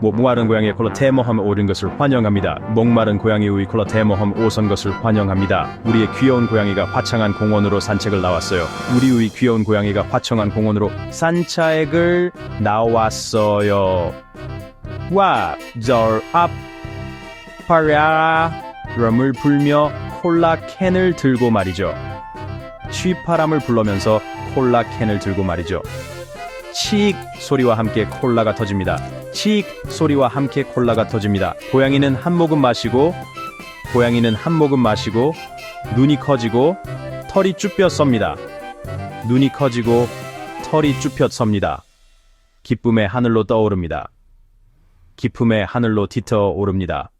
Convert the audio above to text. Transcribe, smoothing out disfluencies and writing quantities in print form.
목마른 고양이 콜라 테모함 오른 것을 환영합니다. 목마른 고양이 우이 콜라 테모함 오선 것을 환영합니다. 우리의 귀여운 고양이가 화창한 공원으로 산책을 나왔어요. 우리 우이 귀여운 고양이가 화창한 공원으로 산책을 나왔어요. 와, 절 앞, 바람을 불며 콜라 캔을 들고 말이죠. 취파람을 불러면서 콜라 캔을 들고 말이죠. 칙 소리와 함께 콜라가 터집니다. 칙 소리와 함께 콜라가 터집니다. 고양이는 한 모금 마시고 눈이 커지고 털이 쭈뼛 섭니다. 눈이 커지고 털이 쭈뼛 섭니다. 기쁨의 하늘로 떠오릅니다. 기쁨의 하늘로 깃터 오릅니다.